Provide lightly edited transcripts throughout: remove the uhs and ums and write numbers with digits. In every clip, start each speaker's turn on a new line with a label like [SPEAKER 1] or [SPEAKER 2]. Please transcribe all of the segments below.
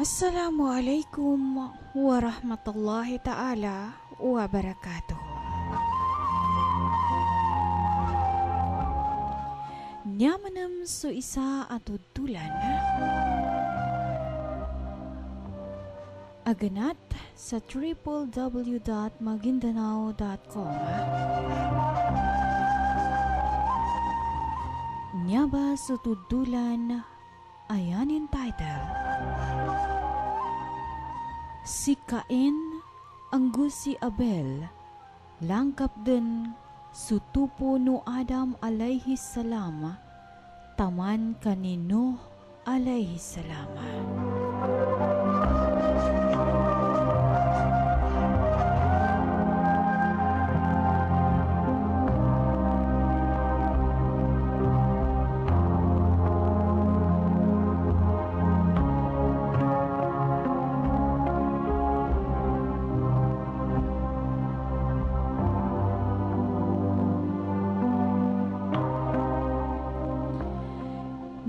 [SPEAKER 1] Assalamualaikum warahmatullahi ta'ala wabarakatuh. Nyamanam so isa at tulan aganat sa www.maguindanao.com. Nyaba so tudulan ayanin title. Si Cain anggo si Abel, langkap din sutupo no Adam alayhi salam, taman kanino alayhi salam.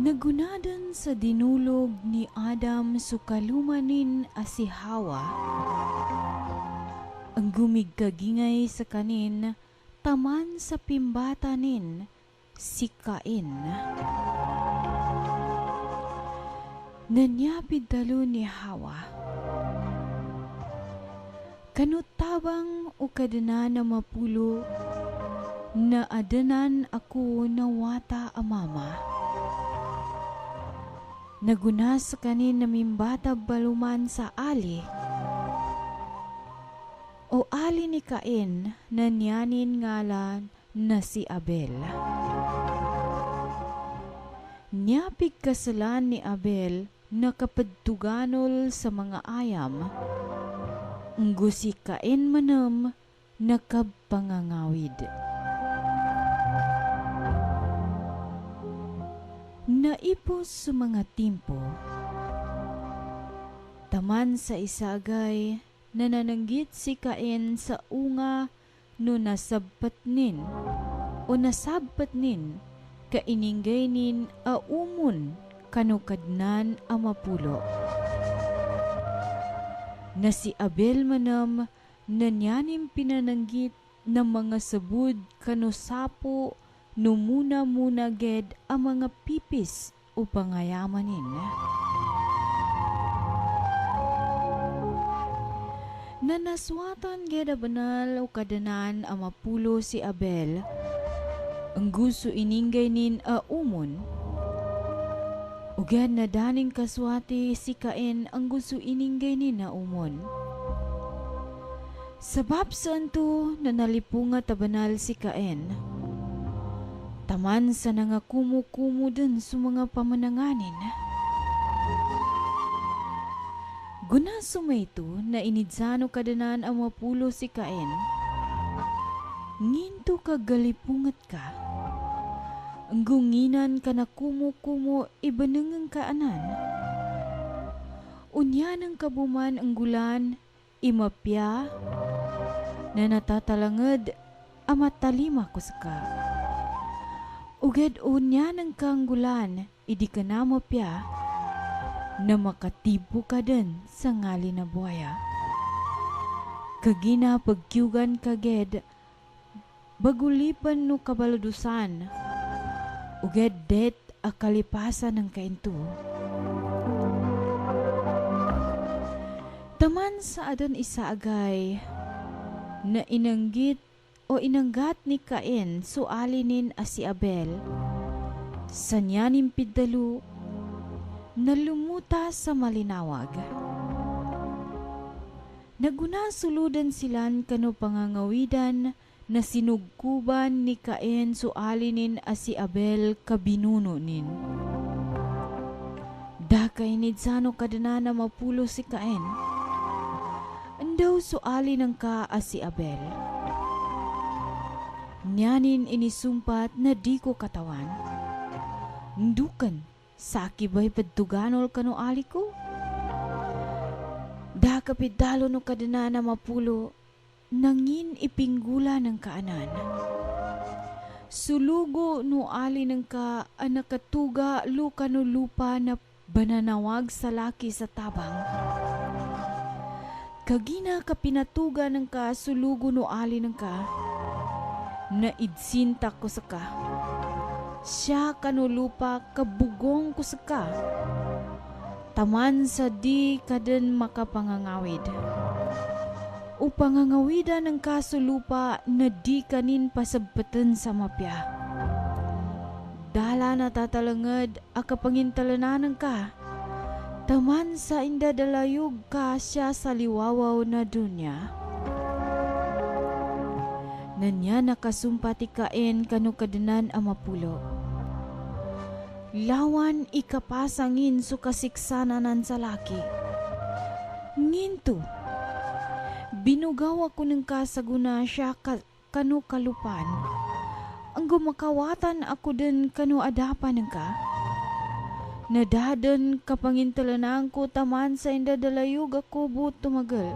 [SPEAKER 1] Nagunadan sa dinulog ni Adam sukalumanin si Hawa, ang gumigkagingay sa kanin, taman sa pimbatanin si Cain. Nanyapid talo ni Hawa, kanutabang o kadana na mapulo, na adanan ako na wata amama. Naguna sa kanin na mimbata baluman sa ali. O ali ni Cain na niyanin ngalan na si Abel. Niyapig kasalan ni Abel na kapadtuganol sa mga ayam. Nggo si Cain manam na kapangangawid. Naipos sa mga timpo, taman sa isagay, nanananggit si Cain sa unga no nasabpatnin o nasabpatnin kaininggaynin a umon kanukadnan a mapulo. Na si Abel manam nanyanim pinananggit ng mga sabud kanusapo no muna ged ang mga pipis o pangayamanin. Nanaswatan ged a banal o kadanan ang mapulo si Abel, ang gusto ininggay nin a umon. Ugad na daning kaswati si Cain ang gusto ininggay nin na umon. Sabab saan to na nalipungat a banal si Cain, taman sa nangakumo-kumo din sa mga pamananganin. Guna sumayto na inidzano kadanan ang mapulo si Cain. Nginto ka galipungat ka. Ang gunginan ka na kumo-kumo ibanangang kaanan. Unya ng kabuman ang gulan, imapya, na natatalangad amatalima ko sa ka. Ugad unya ng kanggulan, idi ka na mapya, na makatibo ka din sa ngali na buhaya. Kagina pagkyugan kaged, bagulipan no kabaludusan, ugad det a kalipasan ng kainto. Taman sa adan isaagay, na inanggit o inanggat ni Cain sualinin si Abel, sa niyanim pidalo na lumuta sa malinawag. Naguna suludan silan kano pangangawidan na sinugkuban ni Cain sualinin si Abel kabinununin. Dakay nidsano kadana na mapulo si Cain, andaw sualin ng ka si Abel. Nyanin inisumpat na di ko katawan. Ndukan, sakibay padtuganol kano ali ko? Da kapidalo no kadana na mapulo, nangin ipinggula ng kaanan. Sulugo no ali ng ka anakatuga luka no lupa na bananawag sa laki sa tabang. Kagina ka pinatuga ng ka, sulugo no ali ng ka, na idsinta ko sa ka. Siya kanulupa kabugong ko sa ka. Taman sa di kaden makapangangawid. O pangangawidan ng kasulupa na di kanin pasabpatan sa mapya. Dala na tatalangad akapangintalanan ka. Taman sa inda dalayog ka siya sa liwawaw na dunya. Nanya nakasumpati kain kanu kadenan amapulo. Lawan ikapasangin su kasiksananan sa laki. Nginto, binugaw ako ng kasaguna siya kanu kalupan. Ang gumakawatan ako din kanu adapan ng ka. Nadadan kapangintalanang ko taman sa inda dalayog ako but tumagal.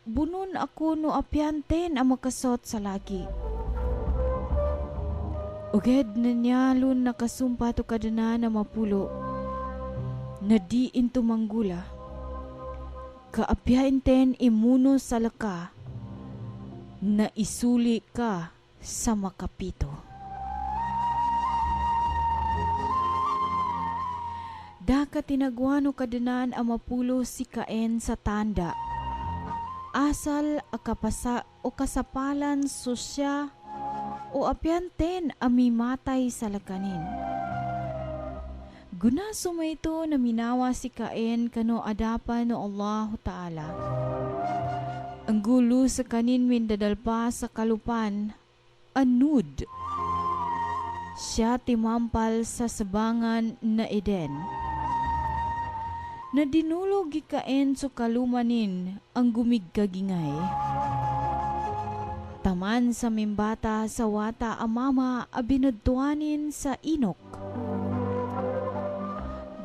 [SPEAKER 1] Bunon ako no apyanten ang makasot sa laki. Uged na nyalon nakasumpa to kadana na mapulo. Na di into manggula. Kaapyainten imuno sa laka. Na isuli ka sa makapito. Daka tinagwano kadanan ang mapulo si Kain sa tanda. Asal akapasa o kasapalan susya o apyanten amimatay sa lakanin. Guna sumayto na minawa si Kain kano adapan no Allah Ta'ala. Ang gulo sa kanin mindadalpa sa kalupan, anud. Siya timampal sa sabangan na Eden. Na dinulog gikain so kalumanin ang gumigkagingay. Taman sa mimbata sa wata amama abinudtuanin sa inok.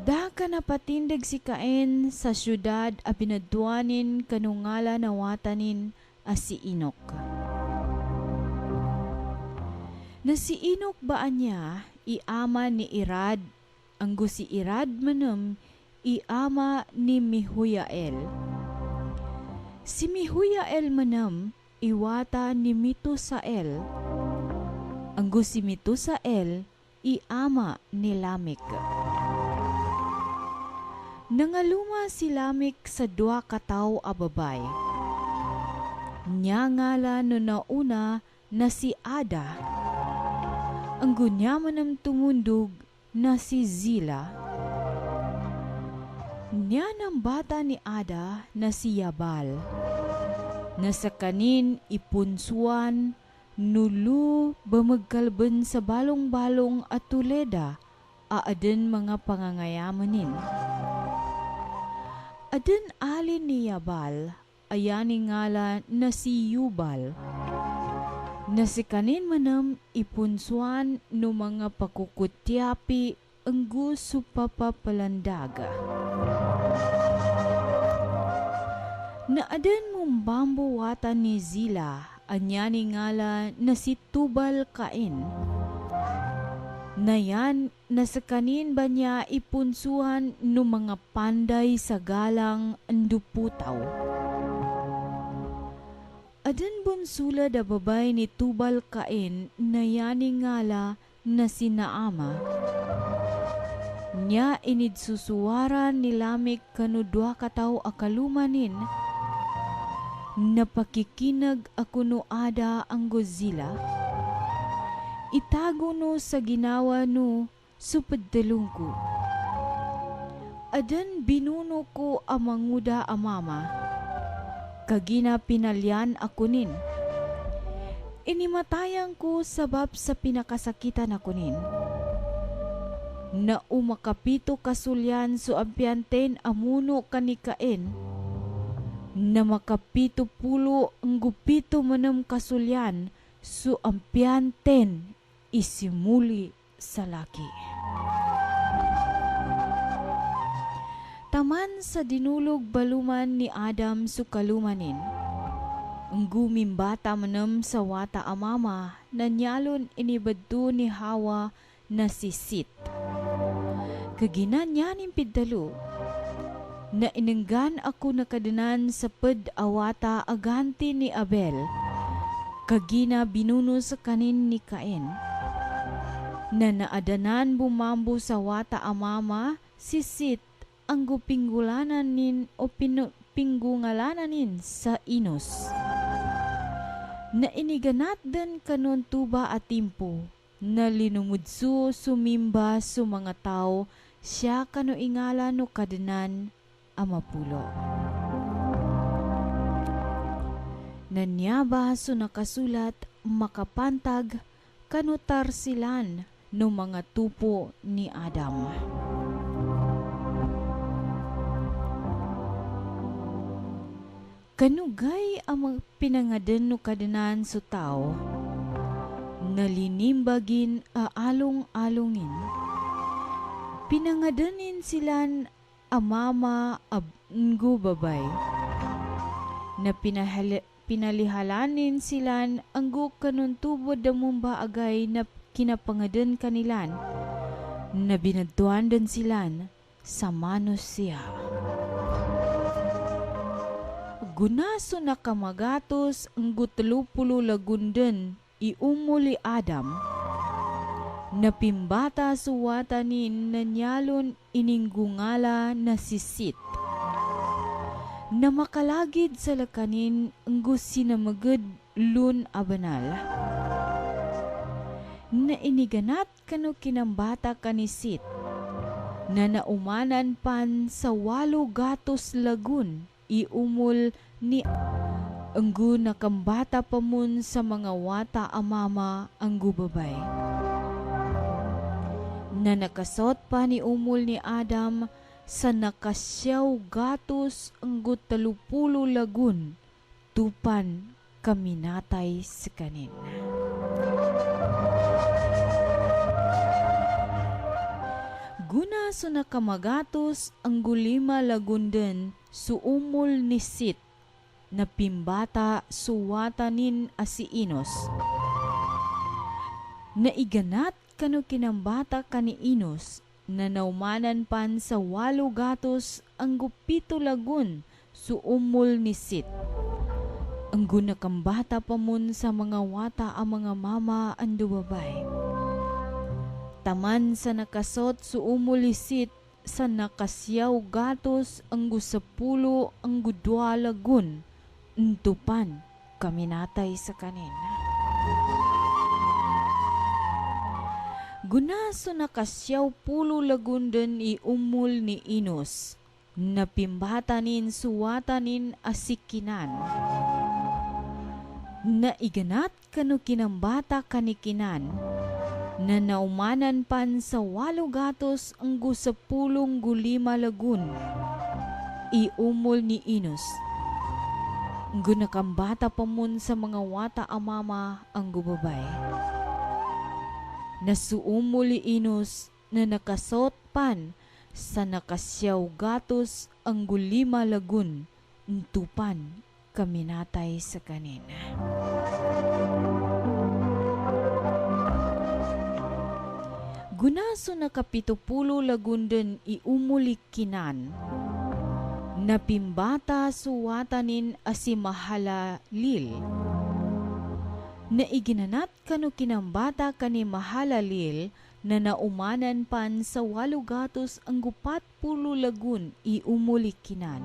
[SPEAKER 1] Daka na patindig si Kain sa syudad abinudtuanin kanungala na watanin as si Inok. Na si Inok baan niya iama ni Irad, ang si Irad manam iama ni Mihuyael. Si Mihuyael manam iwata ni Mitusael. Ang si Mitusael iama ni Lamik. Nangaluma si Lamik sa dua kataw a babay. Nya ngala no nauna na si Ada. Ang gunyaman ng tumundog na si Zila. Nya ng bata ni Ada na si Yabal. Na sa kanin ipunsuan, nulu bamagkalban sa balong-balong at tuleda, aaden mga pangangayamanin. Aden alin ni Yabal, ayani ngala na si Yubal. Na si kanin manam ipunsuan no mga pakukutyapi ang gusto papapalandaga. Na aden mong bambu watan ni Zila, anyani ngala na si Tubal Kain. Na yan, nasa kanin ba niya ipunsuhan no mga panday sa galang anduputaw. Aden bunsula da babay ni Tubal Kain na yani ngala na si Naama. Nya inidsusuwaran ni Lamik kanudwa kataw akalumanin. Napakikinag ako no Ada ang Godzilla. Itago no sa ginawa no supadalong ko. Adan binuno ko amanguda amama. Kagina pinalyan ako nin. Inimatayan ko sabab sa pinakasakitan ako nin. Na umakapito kasulyan so ampianten amuno kanikain. Na makapito pulo ang gupito manam kasulyan so ampianten isimuli sa laki. Taman sa dinulog baluman ni Adam so kalumanin. Ang gumimbata manam sa wata amama na nyalon inibadto ni Hawa na si Sit. Kaginanyanin pidalo, na inenggan ako nakadanan sa awata aganti ni Abel, kagina binuno sa kanin ni Cain. Na naadanan bumambo sa wata amama, si Sit ang gupinggulananin o pinggungalanin sa Inos. Na iniganat din kanon tuba at timpo, na linumudso sumimba su mga tao, siya kano ingala no kadanan amapulo. Nanyaba so nakasulat makapantag kanutar silan no mga tupo ni Adam. Kanugay ang pinangaden no kadanan so tao, nalinimbagin along-alongin. Pinangadanin silan amama abngo babay, na pinalihalanin silan anggo kanuntubo damong baagay na kinapangaden kanilan, na binadtuan din silan sa manos siya. Gunaso na kamagatos ang gutulupulo lagunden iumuli Adam, na pimbata suwatanin na nyalon ininggungala na si Sit, na makalagid sa lakanin ang gusinamagad lun abanal. Na iniganat kano kinambata ka ni Sit, na naumanan pan sa 8 gatos lagun iumol ni anggu nakambata pa mun sa mga wata amama ang gubabay. Na nakasot pa ni umol ni Adam sa nakasyaw gatos ang gutalupulo lagun, tupan kaminatay sa kanin. Guna so nakamagatos ang gulima lagunden suumol ni Sit, na pimbata suwatanin asi Inos. Na iganat kano kinambata kani Inos, na naumanan pan sa 8 gatos ang gupito lagun suumol ni Sit. Ang gunakambata pa mun sa mga wata ang mga mama ang duwabay. Taman sa nakasot suumol ni Sit, sa nakasyaw gatos ang gusapulo ang gudwa lagun, untupan kaminatay sa kanin. Gunaso nakasyaw pulo lagunden iumul ni Inos, na pimbatanin suwatanin asikinan. Na iganat kano kinambata kanikinan, na naumanan pan sa 8 gatos ang gusapulong gulima lagun iumol ni Inos. Gunakambata pa mun sa mga wata amama ang gubabay. Nasuumol ni Inos, na nakasot pan sa nakasyaw gatos ang gulima lagun, untupan kaminatay sa kanin. Gunaso na 70 lagunden iumulik kinan, na pimbata suwatanin asi Mahalalil. Na iginanat kano kinambata kani Mahalalil, na naumanan pan sa 8 gatos ang 40 lagun iumulik kinan.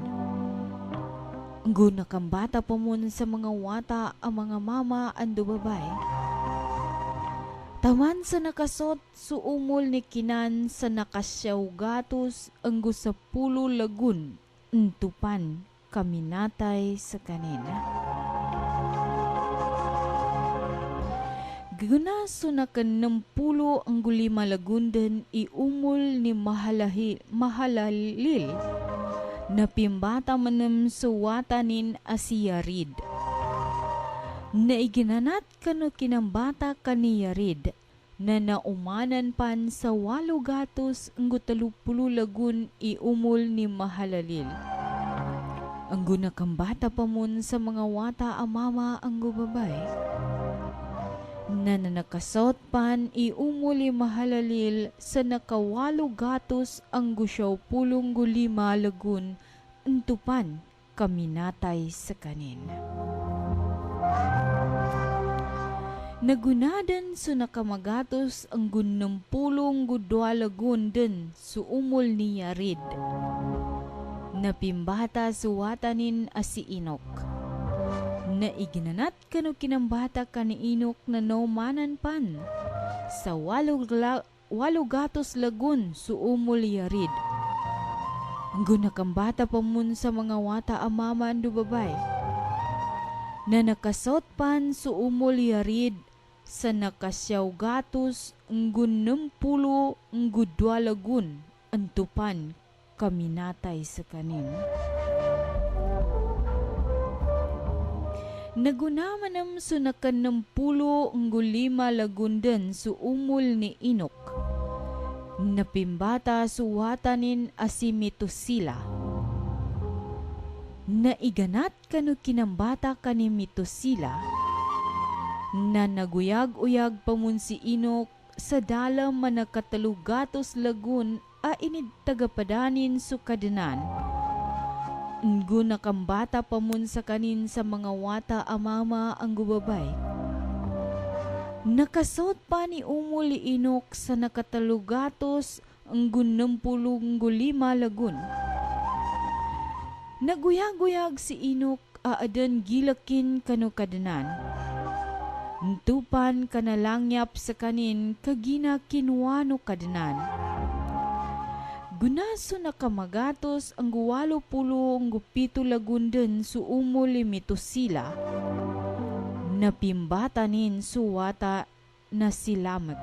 [SPEAKER 1] Ang gunakambata pa mun sa mga wata ang mga mama ang dubabay. Taman sa nakasot suumol ni kinan sa nakasyaw gatos ang 10 lagun, untupan kaminatay sa kanina. Gunaso na 60 ang gulima lagunden iumol ni Mahalalil, na pimbata manam suwatanin asiyarid. Na iginanat kano kinambata kani Yarid, na naumanan pan sa 8 gatos ang 30 lagun iumol ni Mahalalil. Ang gunakambata pa mun sa mga wata amama ang gubabay. na nanakasot pan iumuli mahalalil sa nakawalo gatos ang gusyaw pulong gulima lagun entupan kaminatay sa kanin. Nagunadan so nakamagatos ang gunampulong gudwa lagun den su umol ni Yarid. Napimbata suwatanin si Inok. Naiginanat kano kinambata ka ni Inok na naumanan pan. Sa walo gatos lagun su umol Yarid. Ang gunakambata pa mun sa mga wata amama ang dubabay. Na nakasot pan su umol Yarid sa nakasyaw gatos ang gunampulo ang gudwa lagun antupan kaminatay sa kanin. Nagunamanam so nakanampulo ang gulima lagundan su umul ni Inok. Napimbata suwatanin Metusila. Naiganat kano kinambata kani Metusila na naguyag-uyag pamun si Inok sa dalam manakatalugatos lagun inid tagapadanin su kadenan. Nggo nakambata pamun sa kanin sa mga wata amama ang gubabay. Nakasot pa ni umuli Inok sa nakatalugatos ang gunampulong gulima lagun. Naguyag-uyag si Inok aadan gilakin kano kadenan. Ntupan kanalangyap sa kanin kagina kinwano kadenan. Gunaso na kamagatos ang guwalo pulo ang gupito lagundan su umuli Metusila. Napimbatanin suwata na si Lamek.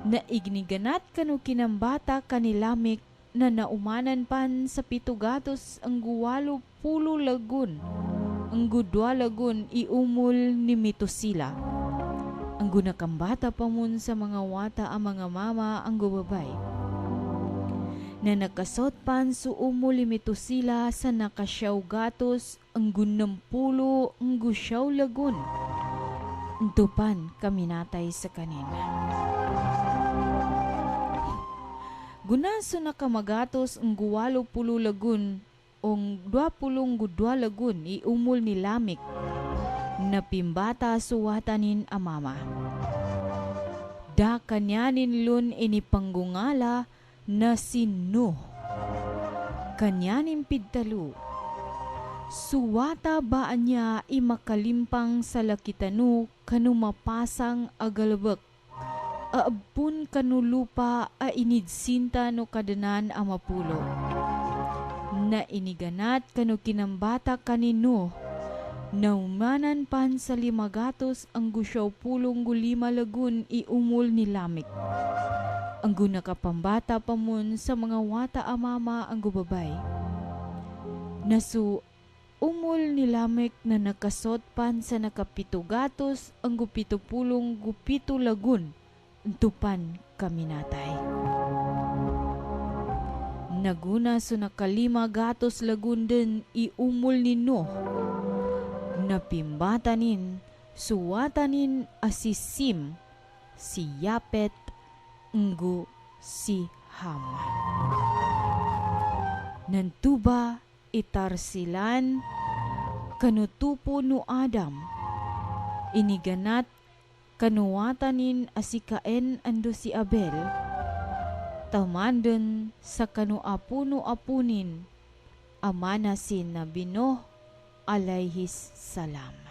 [SPEAKER 1] Naigniganat kano kinambata kanilamik na naumanan pan sa pitugatos ang guwalo pulo lagun. Ang gudwa lagun iumol ni Metusila. Ang gunakambata pa mun sa mga wata ang mga mama ang gubabay. Na nakasot pan su umuli Metusila sa nakasyaw gatos ang gunampulo ang gusyaw lagun. Entupan kaminatay sa kanin. Gunaso nakamagatos ang guwalo pulo lagun ong 20 gudwa lagun iumol ni Lamek. Napimbata suwatanin amama. Da kanyanin lun inipanggungala na sino kanyanin pidtalo suwata baan niya imakalimpang sa lakitanu kanu mapasang agalabak aabun kanu lupa inidsinta no kadanan amapulo na iniganat kanu kinambata kanino naumanan pan sa limagatos ang gusyaw pulong gulima lagun iumol ni Lamek. Ang gunakapambata pa mun sa mga wata amama ang gubabay. Nasu umol ni Lamek na nakasot pan sa nakapito gatos ang gupito pulong gupito lagun tupan kaminatay. Naguna so nakalima gatos lagun din iumol ni Noh. Napimbatanin suwatanin Sim si Yapet nggo si Ham. Nantuba itarsilan kanutupo no Adam. Iniganat kanuwatanin Kain ando si Abel. Tamanden sa kanuapuno apunin amanasin na Binoh alayhis salam.